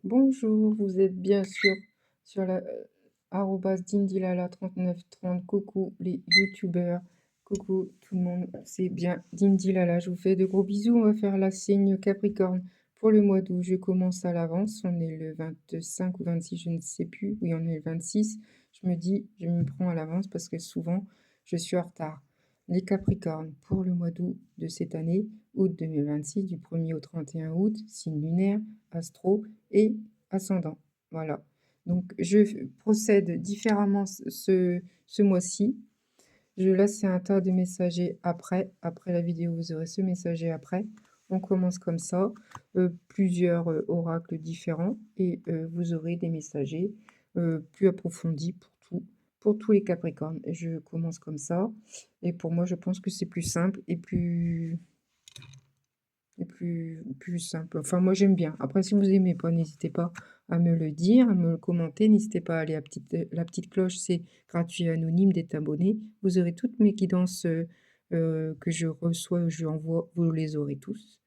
Bonjour, vous êtes bien sûr sur la arrobase dindilala3930. Coucou les youtubeurs, coucou tout le monde, c'est bien Dindilala. Je vous fais de gros bisous. On va faire la signe Capricorne pour le mois d'août. Je commence à l'avance. On est le 25 ou 26, je ne sais plus. Oui, on est le 26. Je me dis, je me prends à l'avance parce que souvent je suis en retard. Les Capricornes pour le mois d'août de cette année, août 2026, du 1er au 31 août, signe lunaire, astro et ascendant. Voilà. Donc, je procède différemment ce mois-ci. Je laisse un tas de messagers après. Après la vidéo, vous aurez ce messager après. On commence comme ça, plusieurs oracles différents et vous aurez des messagers plus approfondis pour tous les Capricornes. Je commence comme ça et pour moi, je pense que c'est plus simple et plus simple. Enfin, moi, j'aime bien. Après, si vous aimez pas, n'hésitez pas à me le dire, à me le commenter. N'hésitez pas à aller à la petite cloche, c'est gratuit et anonyme d'être abonné. Vous aurez toutes mes guidances que je reçois, je envoie, vous les aurez tous.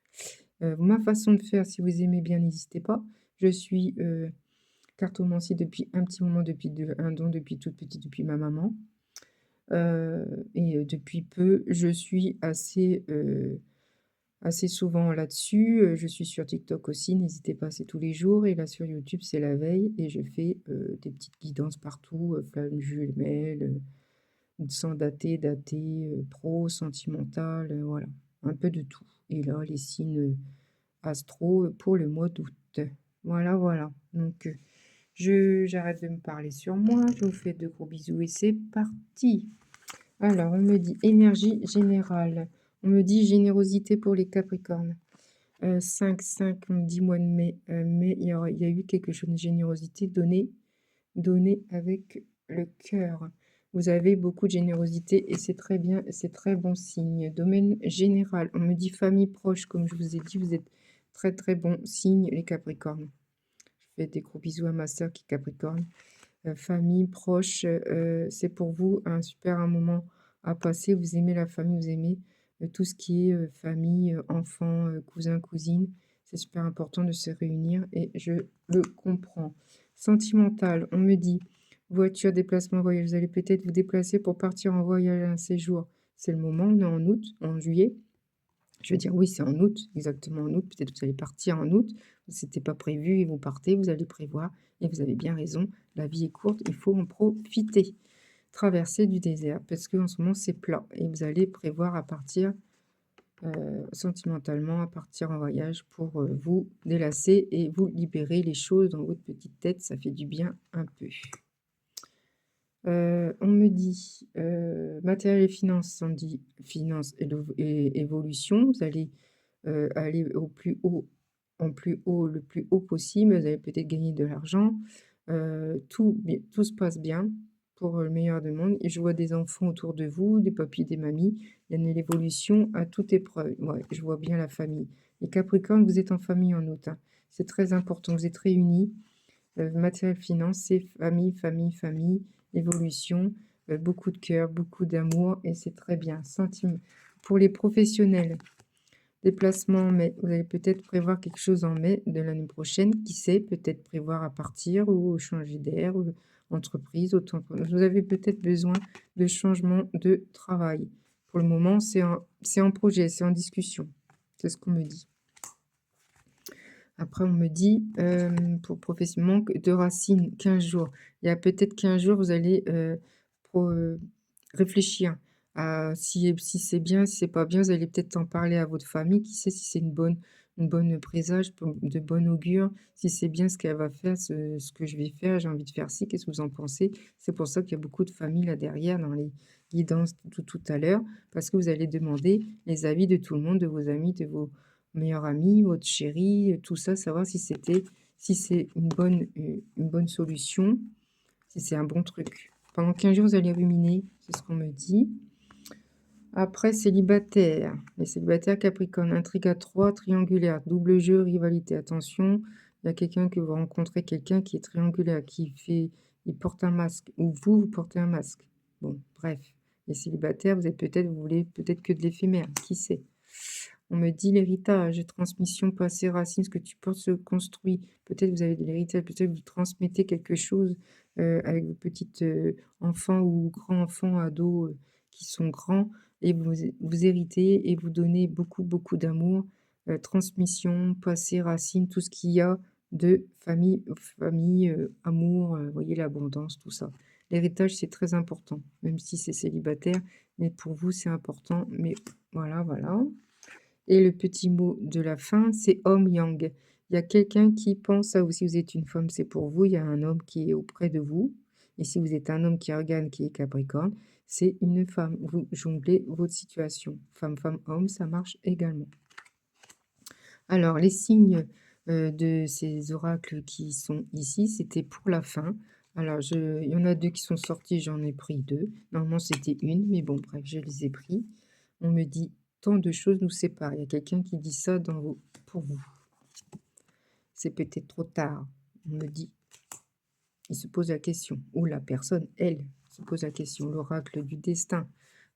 Ma façon de faire, si vous aimez bien, n'hésitez pas. Je suis cartomancier depuis un petit moment, depuis un don, depuis toute petite, depuis ma maman. Et depuis peu, je suis assez souvent là-dessus. Je suis sur TikTok aussi, n'hésitez pas, c'est tous les jours. Et là, sur YouTube, c'est la veille. Et je fais des petites guidances partout, flamme jumelle, sans dater, daté, pro, sentimental, voilà, un peu de tout. Et là, les signes astro pour le mois d'août. Voilà, voilà. Donc, j'arrête de me parler sur moi. Je vous fais de gros bisous et c'est parti. Alors, on me dit énergie générale. On me dit générosité pour les Capricornes. 5-5, on me dit mois de mai. Mais il y a eu quelque chose de générosité donnée avec le cœur. Vous avez beaucoup de générosité et c'est très bien, c'est très bon signe. Domaine général, on me dit famille proche, comme je vous ai dit, vous êtes très très bon signe, les Capricornes. Je fais des gros bisous à ma sœur qui est Capricorne. Famille proche, c'est pour vous un moment à passer. Vous aimez la famille, vous aimez tout ce qui est famille, enfants, cousins, cousines. C'est super important de se réunir et je le comprends. Sentimental, on me dit voiture, déplacement, voyage. Vous allez peut-être vous déplacer pour partir en voyage, un séjour. C'est le moment, on est en août, en juillet. Je veux dire, oui, c'est en août, exactement en août. Peut-être que vous allez partir en août. C'était pas prévu et vous partez, vous allez prévoir. Et vous avez bien raison, la vie est courte, il faut en profiter. Traverser du désert, parce qu'en ce moment, c'est plat. Et vous allez prévoir à partir, sentimentalement, à partir en voyage pour vous délasser et vous libérer les choses dans votre petite tête. Ça fait du bien un peu. On me dit matériel et finances, on dit finance et évolution. Vous allez aller au plus haut, le plus haut possible. Vous allez peut-être gagner de l'argent. Tout se passe bien pour le meilleur du monde. Et je vois des enfants autour de vous, des papis, des mamies. Il y a une évolution à toute épreuve. Ouais, je vois bien la famille. Les Capricornes, vous êtes en famille en août, hein. C'est très important. Vous êtes réunis. Matériel, finance, c'est famille, famille, famille, évolution, beaucoup de cœur, beaucoup d'amour et c'est très bien. Pour les professionnels, déplacement en mai, vous allez peut-être prévoir quelque chose en mai de l'année prochaine. Qui sait, peut-être prévoir à partir ou changer d'air, ou entreprise, autant. Vous avez peut-être besoin de changement de travail. Pour le moment, c'est en projet, c'est en discussion. C'est ce qu'on me dit. Après, on me dit, pour professionnellement, de racines, 15 jours. Il y a peut-être 15 jours, vous allez réfléchir à si c'est bien, si c'est pas bien. Vous allez peut-être en parler à votre famille. Qui sait si c'est une bonne présage, de bon augure, si c'est bien ce qu'elle va faire, ce que je vais faire. J'ai envie de faire ci. Qu'est-ce que vous en pensez? C'est pour ça qu'il y a beaucoup de familles là derrière dans les guidances tout à l'heure, parce que vous allez demander les avis de tout le monde, de vos amis, de vos meilleur ami, votre chéri, tout ça, savoir si c'est une bonne solution, si c'est un bon truc. Pendant 15 jours, vous allez ruminer, c'est ce qu'on me dit. Après, célibataire. Les célibataires Capricorne, intrigue à 3, triangulaire, double jeu, rivalité. Attention, il y a quelqu'un que vous rencontrez, quelqu'un qui est triangulaire, il porte un masque, ou vous portez un masque. Bon, bref. Les célibataires, vous voulez peut-être que de l'éphémère, qui sait? On me dit l'héritage, transmission passée, racines, ce que tu portes se construit. Peut-être vous avez de l'héritage, peut-être vous transmettez quelque chose, avec vos petites, enfants ou grands-enfants, ados, qui sont grands et vous héritez et vous donnez beaucoup, beaucoup d'amour, transmission, passé, racines, tout ce qu'il y a de famille, amour, vous voyez l'abondance, tout ça. L'héritage, c'est très important, même si c'est célibataire, mais pour vous, c'est important. Mais voilà, voilà. Et le petit mot de la fin, c'est homme yang. Il y a quelqu'un qui pense à vous. Si vous êtes une femme, c'est pour vous. Il y a un homme qui est auprès de vous. Et si vous êtes un homme qui regarde, qui est Capricorne, c'est une femme. Vous jonglez votre situation. Femme, femme, homme, ça marche également. Alors, les signes de ces oracles qui sont ici, c'était pour la fin. Alors, il y en a deux qui sont sortis, j'en ai pris deux. Normalement, c'était une, mais bon, bref, je les ai pris. On me dit, tant de choses nous séparent. Il y a quelqu'un qui dit ça pour vous. C'est peut-être trop tard. On me dit, il se pose la question. Ou la personne, elle, se pose la question. L'oracle du destin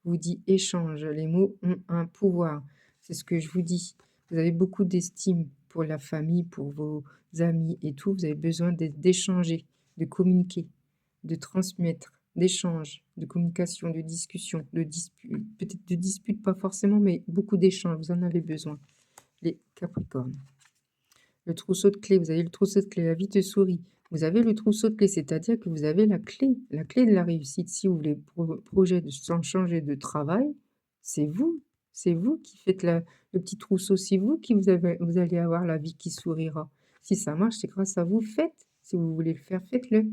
vous dit échange. Les mots ont un pouvoir. C'est ce que je vous dis. Vous avez beaucoup d'estime pour la famille, pour vos amis et tout. Vous avez besoin d'échanger, de communiquer, de transmettre, d'échanges, de communication, de discussion, de dispute. Peut-être de dispute, pas forcément, mais beaucoup d'échanges. Vous en avez besoin. Les Capricornes. Le trousseau de clés. Vous avez le trousseau de clés. La vie te sourit. Vous avez le trousseau de clés, c'est-à-dire que vous avez la clé de la réussite. Si vous voulez projet de changer de travail, c'est vous. C'est vous qui faites le petit trousseau. C'est vous qui vous allez avoir la vie qui sourira. Si ça marche, c'est grâce à vous. Faites. Si vous voulez le faire, faites-le.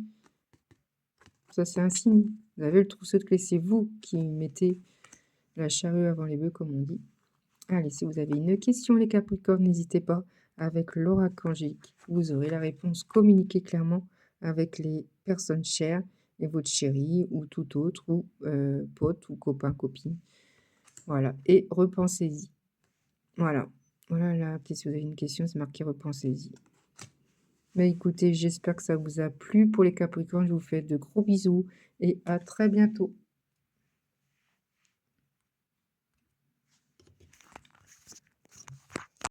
Ça, c'est un signe. Vous avez le trousseau de clés. C'est vous qui mettez la charrue avant les bœufs, comme on dit. Allez, si vous avez une question, les Capricornes, n'hésitez pas. Avec l'oracle angélique, vous aurez la réponse. Communiquez clairement avec les personnes chères et votre chérie ou tout autre, ou pote ou copain, copine. Voilà, et repensez-y. Voilà, voilà là, si vous avez une question, c'est marqué repensez-y. Mais écoutez, j'espère que ça vous a plu. Pour les Capricornes, je vous fais de gros bisous et à très bientôt.